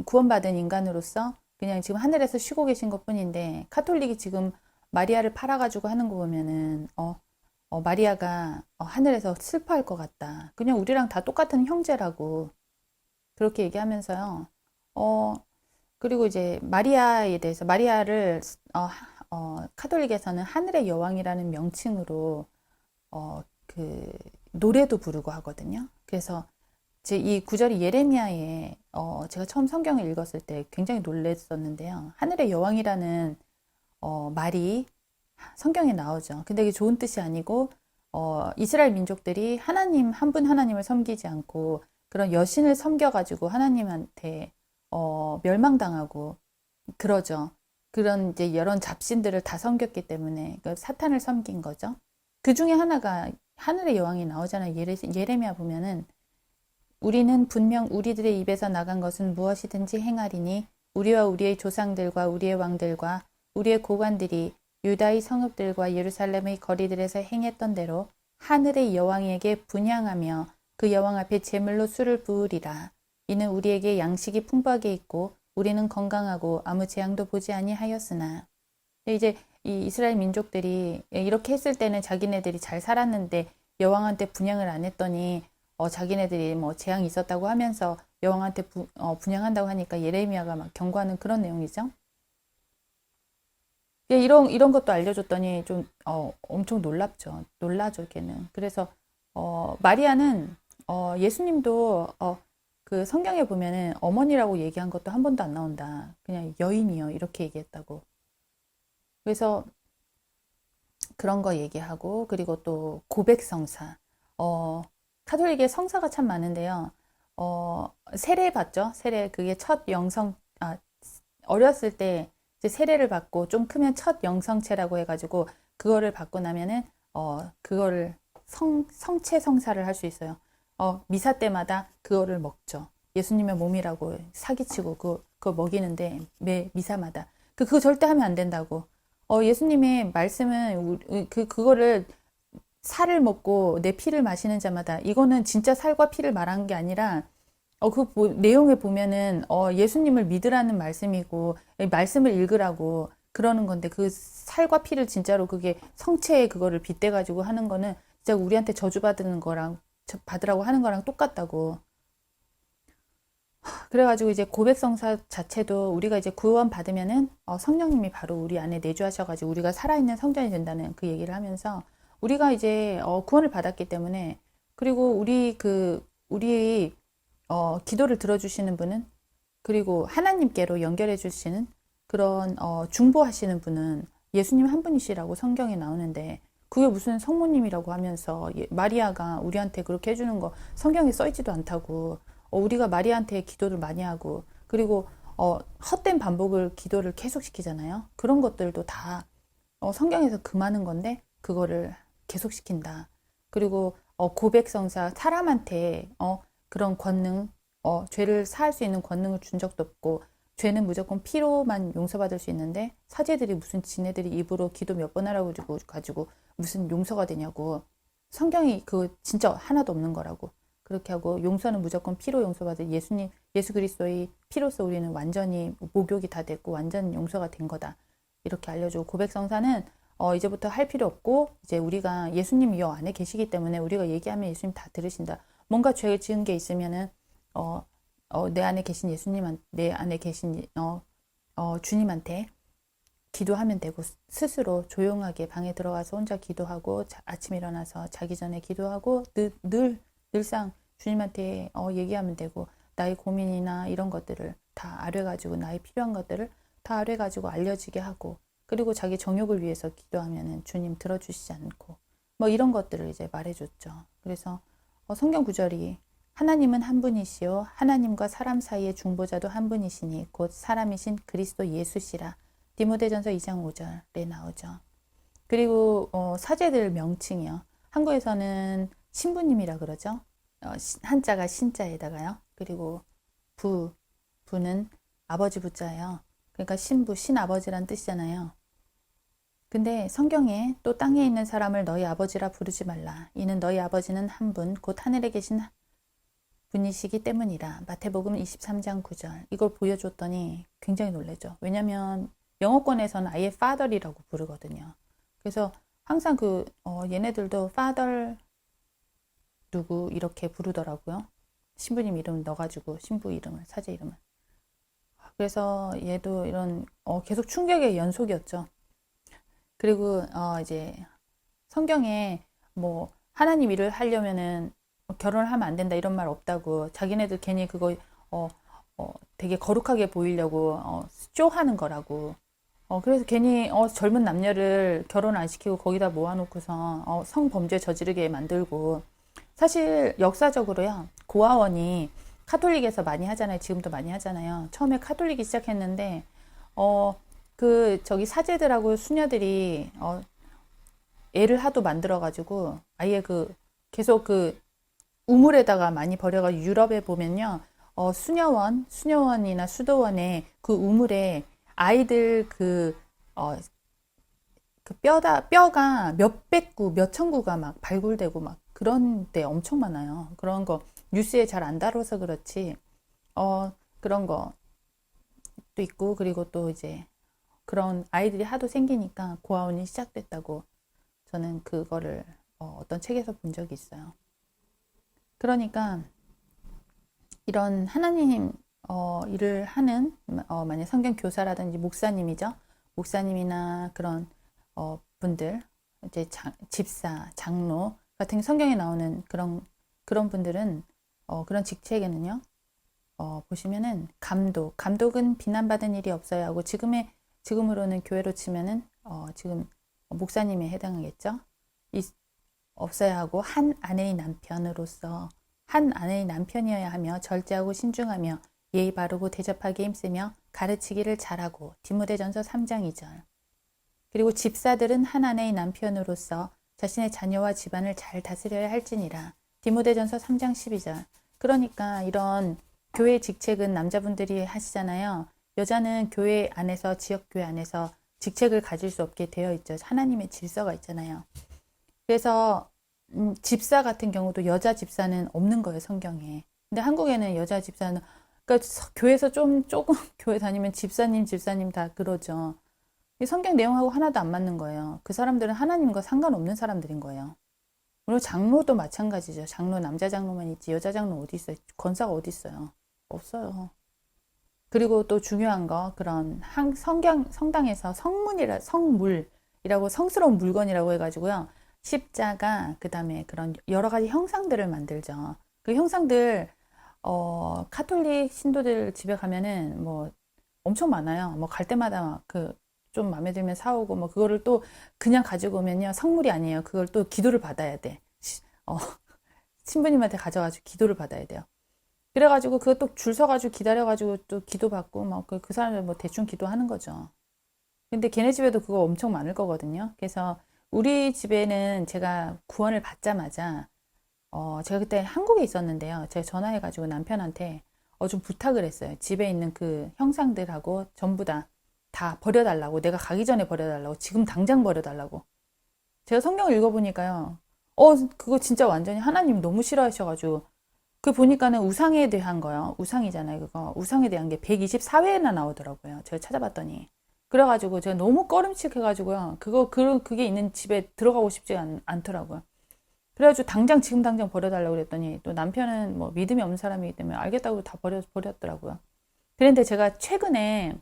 구원받은 인간으로서 그냥 지금 하늘에서 쉬고 계신 것뿐인데 카톨릭이 지금 마리아를 팔아가지고 하는 거 보면은 마리아가 하늘에서 슬퍼할 것 같다. 그냥 우리랑 다 똑같은 형제라고 그렇게 얘기하면서요. 그리고 이제 마리아를 카톨릭에서는 하늘의 여왕이라는 명칭으로 그 노래도 부르고 하거든요. 그래서 이 구절이 예레미야에 제가 처음 성경을 읽었을 때 굉장히 놀랐었는데요. 하늘의 여왕이라는 말이 성경에 나오죠. 근데 이게 좋은 뜻이 아니고 이스라엘 민족들이 한 분 하나님을 섬기지 않고 그런 여신을 섬겨가지고 하나님한테 멸망당하고 그러죠. 그런 이제 여러 잡신들을 다 섬겼기 때문에 사탄을 섬긴 거죠. 그 중에 하나가 하늘의 여왕이 나오잖아요. 예레미야 보면은 우리는 분명 우리들의 입에서 나간 것은 무엇이든지 행하리니 우리와 우리의 조상들과 우리의 왕들과 우리의 고관들이 유다의 성읍들과 예루살렘의 거리들에서 행했던 대로 하늘의 여왕에게 분향하며 그 여왕 앞에 제물로 술을 부으리라. 이는 우리에게 양식이 풍부하게 있고 우리는 건강하고 아무 재앙도 보지 아니하였으나. 이제 이 이스라엘 민족들이 이렇게 했을 때는 자기네들이 잘 살았는데 여왕한테 분향을 안 했더니 자기네들이 뭐 재앙이 있었다고 하면서 여왕한테 분향한다고 하니까 예레미야가 막 경고하는 그런 내용이죠. 예, 이런 것도 알려줬더니 좀 엄청 놀라죠, 걔는. 그래서 마리아는 예수님도 그 성경에 보면은 어머니라고 얘기한 것도 한 번도 안 나온다. 그냥 여인이요 이렇게 얘기했다고. 그래서 그런 거 얘기하고 그리고 또 고백성사. 카톨릭에 성사가 참 많은데요. 세례 받죠. 세례 그게 첫 어렸을 때 이제 세례를 받고 좀 크면 첫 영성체라고 해가지고 그거를 받고 나면은 그거를 성체 성사를 할 수 있어요. 미사 때마다 그거를 먹죠. 예수님의 몸이라고 사기치고 그거 먹이는데 매 미사마다 그거 절대 하면 안 된다고. 예수님의 말씀은 그거를 살을 먹고 내 피를 마시는 자마다 이거는 진짜 살과 피를 말한 게 아니라 내용에 보면은 예수님을 믿으라는 말씀이고 말씀을 읽으라고 그러는 건데 그 살과 피를 진짜로 그게 성체에 그거를 빗대 가지고 하는 거는 진짜 우리한테 저주 받으라고 하는 거랑 똑같다고. 그래가지고 이제 고백성사 자체도 우리가 이제 구원 받으면은 성령님이 바로 우리 안에 내주하셔가지고 우리가 살아있는 성전이 된다는 그 얘기를 하면서 우리가 이제 구원을 받았기 때문에 그리고 우리 기도를 들어주시는 분은 그리고 하나님께로 연결해 주시는 그런 중보하시는 분은 예수님 한 분이시라고 성경에 나오는데 그게 무슨 성모님이라고 하면서 마리아가 우리한테 그렇게 해주는 거 성경에 써있지도 않다고 우리가 마리아한테 기도를 많이 하고 그리고 헛된 반복을 기도를 계속 시키잖아요. 그런 것들도 다 성경에서 금하는 건데 그거를 계속 시킨다. 그리고 고백성사 사람한테 그런 권능 죄를 사할 수 있는 권능을 준 적도 없고 죄는 무조건 피로만 용서받을 수 있는데 사제들이 무슨 지네들이 입으로 기도 몇 번 하라고 가지고 무슨 용서가 되냐고 성경이 그 진짜 하나도 없는 거라고 그렇게 하고 용서는 무조건 피로 용서받을 예수 그리스도의 피로써 우리는 완전히 목욕이 다 됐고 완전 용서가 된 거다 이렇게 알려주고 고백성사는 이제부터 할 필요 없고 이제 우리가 예수님이 여 안에 계시기 때문에 우리가 얘기하면 예수님 다 들으신다. 뭔가 죄 지은 게 있으면은 내 안에 계신 내 안에 계신 주님한테 기도하면 되고 스스로 조용하게 방에 들어가서 혼자 기도하고 아침 일어나서 자기 전에 기도하고 늘상 주님한테 얘기하면 되고 나의 고민이나 이런 것들을 다 아뢰가지고 나의 필요한 것들을 다 아뢰가지고 알려지게 하고 그리고 자기 정욕을 위해서 기도하면은 주님 들어주시지 않고 뭐 이런 것들을 이제 말해줬죠. 그래서 성경 구절이 하나님은 한 분이시요 하나님과 사람 사이의 중보자도 한 분이시니 곧 사람이신 그리스도 예수시라. 디모데전서 2장 5절에 나오죠. 그리고 사제들 명칭이요. 한국에서는 신부님이라 그러죠. 한자가 신자에다가요. 그리고 부는 아버지 부자예요. 그러니까 신부, 신아버지란 뜻이잖아요. 근데 성경에 또 땅에 있는 사람을 너희 아버지라 부르지 말라. 이는 너희 아버지는 한 분, 곧 하늘에 계신 분이시기 때문이라. 마태복음 23장 9절. 이걸 보여줬더니 굉장히 놀라죠. 왜냐면 영어권에서는 아예 father이라고 부르거든요. 그래서 항상 얘네들도 father 누구 이렇게 부르더라고요. 신부님 이름 넣어가지고 신부 이름을, 사제 이름을. 그래서 얘도 이런 계속 충격의 연속이었죠. 그리고 이제 성경에 뭐 하나님 일을 하려면은 결혼을 하면 안 된다 이런 말 없다고 자기네들 괜히 그거 되게 거룩하게 보이려고 쇼하는 거라고 그래서 괜히 젊은 남녀를 결혼 안 시키고 거기다 모아놓고서 성범죄 저지르게 만들고 사실 역사적으로요 고아원이 카톨릭에서 많이 하잖아요. 지금도 많이 하잖아요. 처음에 카톨릭이 시작했는데 저기 사제들하고 수녀들이 애를 하도 만들어가지고 아예 계속 우물에다가 많이 버려가지고 유럽에 보면요 수녀원이나 수도원에 그 우물에 아이들 뼈가 몇백 구, 몇천 구가 막 발굴되고 막 그런 데 엄청 많아요. 그런 거 뉴스에 잘 안 다뤄서 그렇지 그런 것도 있고 그리고 또 이제 그런 아이들이 하도 생기니까 고아원이 시작됐다고 저는 그거를 어떤 책에서 본 적이 있어요. 그러니까 이런 하나님 일을 하는 만약 성경 교사라든지 목사님이죠. 목사님이나 그런 분들 이제 집사, 장로 같은 성경에 나오는 그런 분들은 그런 직책에는요. 보시면은 감독은 비난받은 일이 없어야 하고 지금으로는 교회로 치면은 지금 목사님에 해당하겠죠. 없어야 하고 한 아내의 남편으로서 한 아내의 남편이어야 하며 절제하고 신중하며 예의 바르고 대접하게 힘쓰며 가르치기를 잘하고 디모데전서 3장 2절. 그리고 집사들은 한 아내의 남편으로서 자신의 자녀와 집안을 잘 다스려야 할지니라. 디모데전서 3장 12절. 그러니까 이런 교회 직책은 남자분들이 하시잖아요. 여자는 교회 안에서 지역교회 안에서 직책을 가질 수 없게 되어 있죠. 하나님의 질서가 있잖아요. 그래서 집사 같은 경우도 여자 집사는 없는 거예요, 성경에. 근데 한국에는 여자 집사는 그러니까 교회에서 조금 교회 다니면 집사님 다 그러죠. 이 성경 내용하고 하나도 안 맞는 거예요. 그 사람들은 하나님과 상관없는 사람들인 거예요. 그리고 장로도 마찬가지죠. 장로 남자 장로만 있지 여자 장로 어디 있어요? 권사가 어디 있어요? 없어요. 그리고 또 중요한 거, 그런 성당에서 성물이라고 성스러운 물건이라고 해가지고요. 십자가, 그 다음에 그런 여러 가지 형상들을 만들죠. 그 형상들, 카톨릭 신도들 집에 가면은 뭐 엄청 많아요. 뭐 갈 때마다 좀 마음에 들면 사오고, 뭐 그거를 또 그냥 가지고 오면요. 성물이 아니에요. 그걸 또 기도를 받아야 돼. 어, 신부님한테 가져가지고 기도를 받아야 돼요. 그래가지고 그거 또 줄 서가지고 기다려가지고 또 기도받고 막 그 사람들 뭐 대충 기도하는 거죠. 근데 걔네 집에도 그거 엄청 많을 거거든요. 그래서 우리 집에는 제가 구원을 받자마자 제가 그때 한국에 있었는데요. 제가 전화해가지고 남편한테 좀 부탁을 했어요. 집에 있는 그 형상들하고 전부 다 버려달라고. 내가 가기 전에 버려달라고. 지금 당장 버려달라고. 제가 성경을 읽어보니까요. 그거 진짜 완전히 하나님 너무 싫어하셔가지고 그 보니까는 우상에 대한 거요. 우상이잖아요, 그거. 우상에 대한 게 124회나 나오더라고요. 제가 찾아봤더니. 그래가지고 제가 너무 꺼림칙해가지고요. 그게 있는 집에 들어가고 싶지 않더라고요. 그래가지고 지금 당장 버려달라고 그랬더니 또 남편은 뭐 믿음이 없는 사람이기 때문에 알겠다고 다 버렸더라고요. 그런데 제가 최근에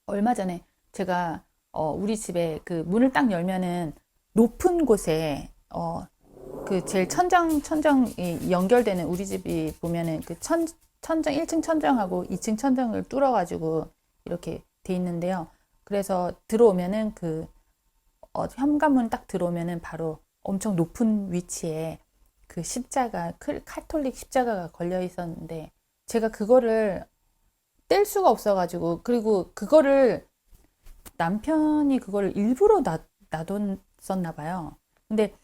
얼마 전에 제가 우리 집에 그 문을 딱 열면은 높은 곳에 그 제일 천정이 연결되는 우리 집이 보면은 그 천정 1층 천정하고 2층 천정을 뚫어가지고 이렇게 돼 있는데요. 그래서 들어오면은 현관문 딱 들어오면은 바로 엄청 높은 위치에 그 카톨릭 십자가가 걸려 있었는데 제가 그거를 뗄 수가 없어가지고 그리고 그거를 남편이 그거를 일부러 놔뒀었나 봐요. 근데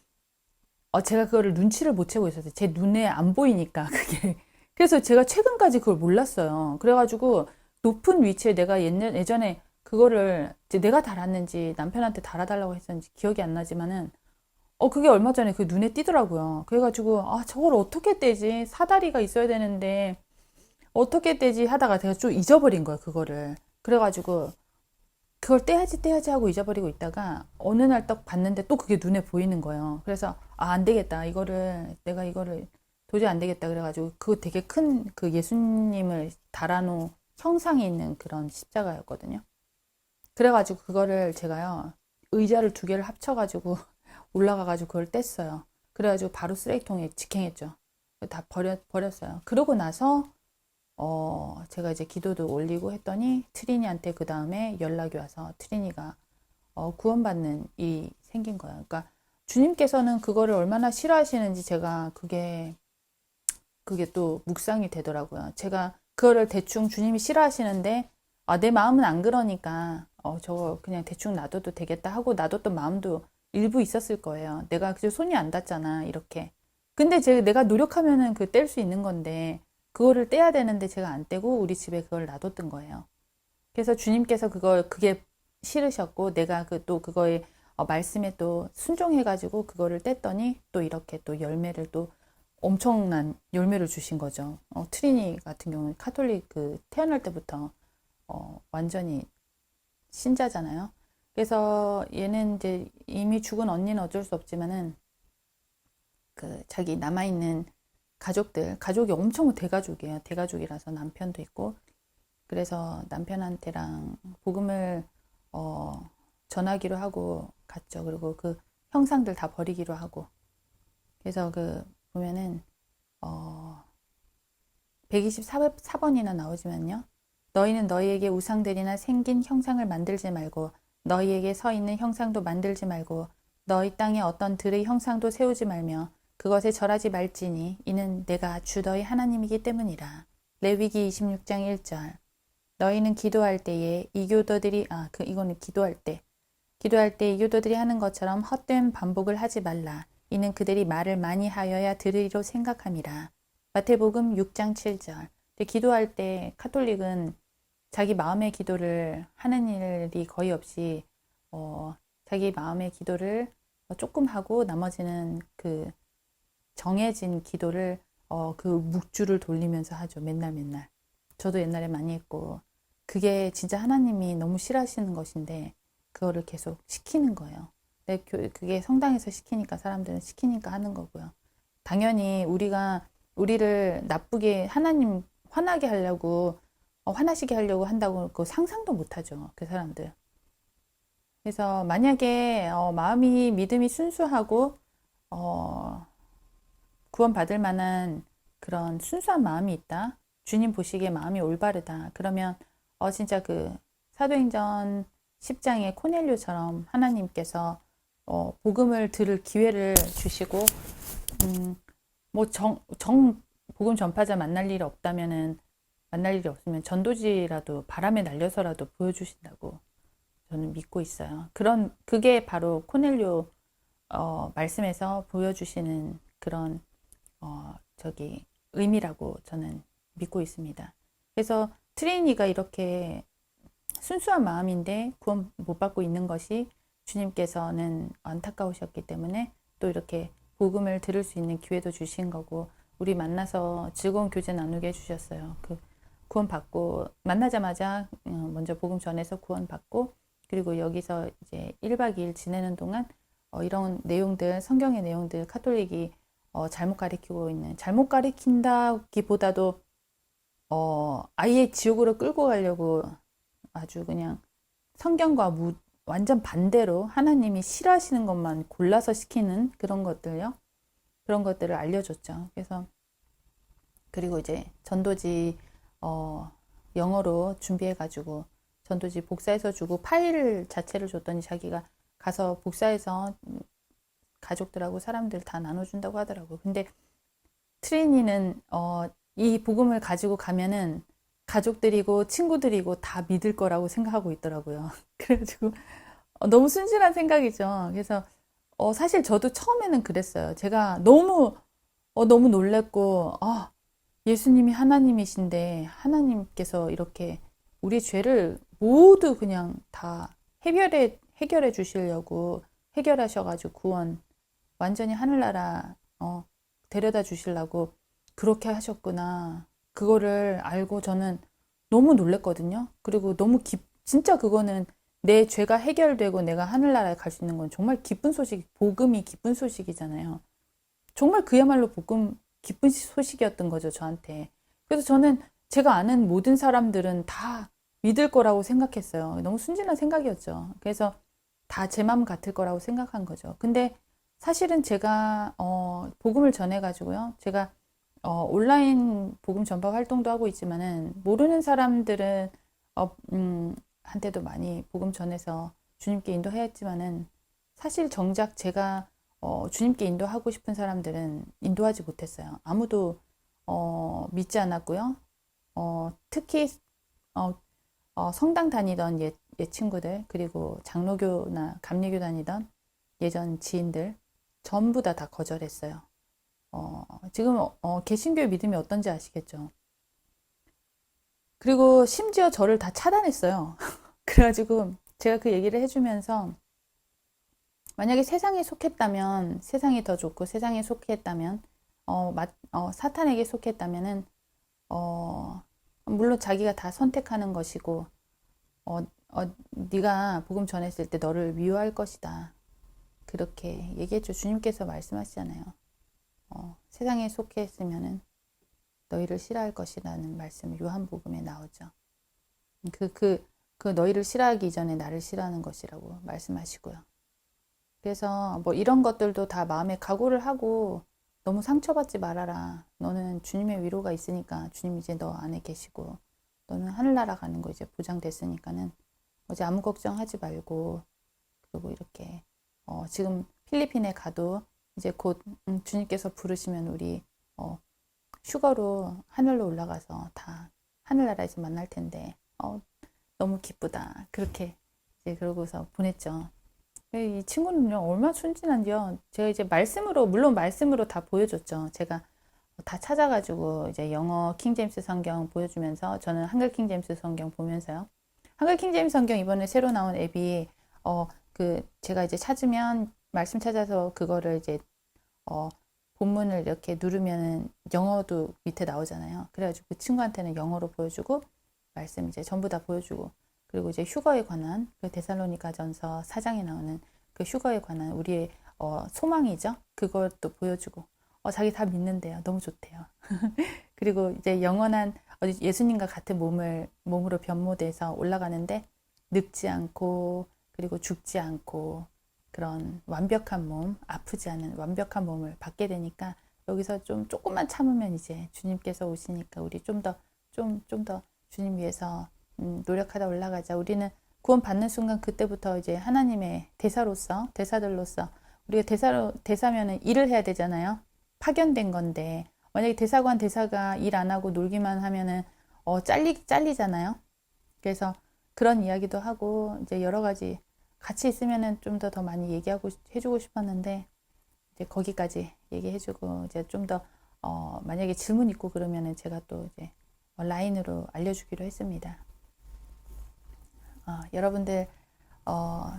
제가 그거를 눈치를 못 채고 있었어요. 제 눈에 안 보이니까, 그게. 그래서 제가 최근까지 그걸 몰랐어요. 그래가지고, 높은 위치에 내가 예전에 그거를 이제 내가 달았는지 남편한테 달아달라고 했었는지 기억이 안 나지만은, 그게 얼마 전에 그 눈에 띄더라고요. 그래가지고, 저걸 어떻게 떼지? 사다리가 있어야 되는데, 어떻게 떼지? 하다가 제가 좀 잊어버린 거예요, 그거를. 그래가지고, 그걸 떼야지 하고 잊어버리고 있다가 어느 날 딱 봤는데 또 그게 눈에 보이는 거예요. 그래서 안 되겠다. 내가 이거를 도저히 안 되겠다. 그래가지고 그 되게 큰 그 예수님을 달아놓은 형상이 있는 그런 십자가였거든요. 그래가지고 그거를 제가요, 의자를 두 개를 합쳐가지고 올라가가지고 그걸 뗐어요. 그래가지고 바로 쓰레기통에 직행했죠. 다 버렸어요. 그러고 나서 제가 이제 기도도 올리고 했더니 트리니한테 그 다음에 연락이 와서 트리니가 구원받는 일이 생긴 거예요. 그러니까 주님께서는 그거를 얼마나 싫어하시는지 제가 그게 또 묵상이 되더라고요. 제가 그거를 대충 주님이 싫어하시는데 내 마음은 안 그러니까 저거 그냥 대충 놔둬도 되겠다 하고 놔뒀던 마음도 일부 있었을 거예요. 내가 그저 손이 안 닿잖아 이렇게. 근데 내가 노력하면은 그 뗄 수 있는 건데 그거를 떼야 되는데 제가 안 떼고 우리 집에 그걸 놔뒀던 거예요. 그래서 주님께서 그게 싫으셨고 내가 또 그거에 말씀에 또 순종해가지고 그거를 뗐더니 또 이렇게 또 열매를 또 엄청난 열매를 주신 거죠. 트리니 같은 경우는 카톨릭 태어날 때부터 완전히 신자잖아요. 그래서 얘는 이제 이미 죽은 언니는 어쩔 수 없지만은 자기 남아있는 가족이 엄청 대가족이에요. 대가족이라서 남편도 있고 그래서 남편한테랑 복음을 전하기로 하고 갔죠. 그리고 그 형상들 다 버리기로 하고 그래서 보면은 124번이나 나오지만요. 너희는 너희에게 우상들이나 생긴 형상을 만들지 말고 너희에게 서 있는 형상도 만들지 말고 너희 땅에 어떤 들의 형상도 세우지 말며 그것에 절하지 말지니 이는 내가 주 너희 하나님이기 때문이라. 레위기 26장 1절. 너희는 기도할 때에 이교도들이 이거는 기도할 때 이교도들이 하는 것처럼 헛된 반복을 하지 말라. 이는 그들이 말을 많이 하여야 들으리로 생각함이라. 마태복음 6장 7절. 기도할 때 카톨릭은 자기 마음의 기도를 하는 일이 거의 없이 자기 마음의 기도를 조금 하고 나머지는 정해진 기도를 그 묵주를 돌리면서 하죠. 맨날. 저도 옛날에 많이 했고 그게 진짜 하나님이 너무 싫어하시는 것인데 그거를 계속 시키는 거예요. 그게 성당에서 시키니까 사람들은 시키니까 하는 거고요. 당연히 우리를 나쁘게 하나님 화나게 하려고, 화나시게 하려고 한다고 그 상상도 못하죠. 그 사람들. 그래서 만약에 마음이 믿음이 순수하고 구원받을 만한 그런 순수한 마음이 있다. 주님 보시기에 마음이 올바르다. 그러면 진짜 그 사도행전 10장의 코넬료처럼 하나님께서 복음을 들을 기회를 주시고 뭐 복음 전파자 만날 일이 없다면은 만날 일이 없으면 전도지라도 바람에 날려서라도 보여주신다고 저는 믿고 있어요. 그게 바로 코넬료 말씀에서 보여주시는 그런 의미라고 저는 믿고 있습니다. 그래서 트레이니가 이렇게 순수한 마음인데 구원 못 받고 있는 것이 주님께서는 안타까우셨기 때문에 또 이렇게 복음을 들을 수 있는 기회도 주신 거고, 우리 만나서 즐거운 교제 나누게 해주셨어요. 그 구원 받고 만나자마자 먼저 복음 전해서 구원 받고, 그리고 여기서 이제 1박 2일 지내는 동안 이런 내용들, 성경의 내용들 카톨릭이 잘못 가르치고 있는, 잘못 가르친다기보다도 아예 지옥으로 끌고 가려고 아주 그냥 성경과 완전 반대로 하나님이 싫어하시는 것만 골라서 시키는 그런 것들요. 그런 것들을 알려줬죠. 그리고 이제 전도지 영어로 준비해가지고 전도지 복사해서 주고 파일 자체를 줬더니 자기가 가서 복사해서 가족들하고 사람들 다 나눠준다고 하더라고. 근데 트레이니는 이 복음을 가지고 가면은 가족들이고 친구들이고 다 믿을 거라고 생각하고 있더라고요. 그래가지고 너무 순진한 생각이죠. 그래서 사실 저도 처음에는 그랬어요. 제가 너무 놀랬고, 예수님이 하나님이신데 하나님께서 이렇게 우리 죄를 모두 그냥 다 해결해 주시려고 해결하셔가지고 구원 완전히 하늘나라 데려다 주시려고 그렇게 하셨구나. 그거를 알고 저는 너무 놀랬거든요. 그리고 진짜 그거는 내 죄가 해결되고 내가 하늘나라에 갈 수 있는 건 정말 기쁜 소식, 복음이 기쁜 소식이잖아요. 정말 그야말로 기쁜 소식이었던 거죠, 저한테. 그래서 저는 제가 아는 모든 사람들은 다 믿을 거라고 생각했어요. 너무 순진한 생각이었죠. 그래서 다 제 마음 같을 거라고 생각한 거죠. 근데 사실은 제가 복음을 전해가지고요. 제가 온라인 복음 전파 활동도 하고 있지만은 모르는 사람들은 한테도 많이 복음 전해서 주님께 인도해야 했지만은 사실 정작 제가 주님께 인도하고 싶은 사람들은 인도하지 못했어요. 아무도 믿지 않았고요. 특히 성당 다니던 옛 친구들, 그리고 장로교나 감리교 다니던 예전 지인들 전부 다 거절했어요. 지금 개신교의 믿음이 어떤지 아시겠죠? 그리고 심지어 저를 다 차단했어요. 그래가지고 제가 그 얘기를 해주면서 만약에 세상에 속했다면, 세상이 더 좋고 세상에 속했다면, 사탄에게 속했다면은 물론 자기가 다 선택하는 것이고, 네가 복음 전했을 때 너를 미워할 것이다. 그렇게 얘기했죠. 주님께서 말씀하시잖아요. 세상에 속했으면은 너희를 싫어할 것이라는 말씀이 요한복음에 나오죠. 그 너희를 싫어하기 이전에 나를 싫어하는 것이라고 말씀하시고요. 그래서 뭐 이런 것들도 다 마음에 각오를 하고 너무 상처받지 말아라. 너는 주님의 위로가 있으니까 주님 이제 너 안에 계시고 너는 하늘나라 가는 거 이제 보장됐으니까는 이제 아무 걱정하지 말고, 그리고 이렇게 지금 필리핀에 가도 이제 곧 주님께서 부르시면 우리 휴거로 하늘로 올라가서 다 하늘나라에서 만날 텐데 너무 기쁘다. 그렇게 이제 그러고서 보냈죠. 이 친구는요 얼마나 순진한지요. 제가 이제 물론 말씀으로 다 보여줬죠. 제가 다 찾아가지고 이제 영어 킹제임스 성경 보여주면서 저는 한글 킹제임스 성경 보면서요. 한글 킹제임스 성경 이번에 새로 나온 앱이 제가 이제 찾으면 말씀 찾아서 그거를 이제 본문을 이렇게 누르면 영어도 밑에 나오잖아요. 그래가지고 그 친구한테는 영어로 보여주고 말씀 이제 전부 다 보여주고, 그리고 이제 휴거에 관한 그 데살로니가전서 4장에 나오는 그 휴거에 관한 우리의 소망이죠. 그것도 보여주고 자기 다 믿는데요. 너무 좋대요. 그리고 이제 영원한 어디 예수님과 같은 몸으로 변모돼서 올라가는데 늙지 않고 그리고 죽지 않고 그런 완벽한 몸, 아프지 않은 완벽한 몸을 받게 되니까 여기서 좀 조금만 참으면 이제 주님께서 오시니까 우리 좀 더 주님 위해서 노력하다 올라가자. 우리는 구원 받는 순간 그때부터 이제 하나님의 대사들로서 우리가 대사면은 일을 해야 되잖아요. 파견된 건데 만약에 대사가 일 안 하고 놀기만 하면은 잘리잖아요. 그래서 그런 이야기도 하고 이제 여러 가지 같이 있으면은 좀 더 많이 해주고 싶었는데 이제 거기까지 얘기해주고 이제 좀 더 만약에 질문 있고 그러면은 제가 또 이제 라인으로 알려주기로 했습니다. 여러분들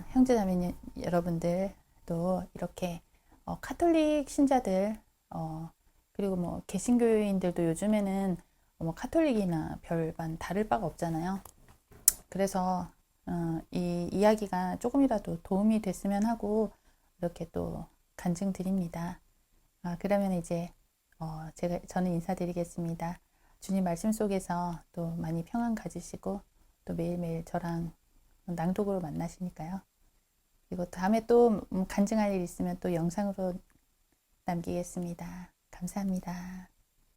형제자매 여러분들도 이렇게 카톨릭 신자들 그리고 뭐 개신교인들도 요즘에는 뭐 카톨릭이나 별반 다를 바가 없잖아요. 그래서 이 이야기가 조금이라도 도움이 됐으면 하고 이렇게 또 간증 드립니다. 그러면 이제 저는 인사드리겠습니다. 주님 말씀 속에서 또 많이 평안 가지시고 또 매일매일 저랑 낭독으로 만나시니까요. 그리고 다음에 또 간증할 일 있으면 또 영상으로 남기겠습니다. 감사합니다.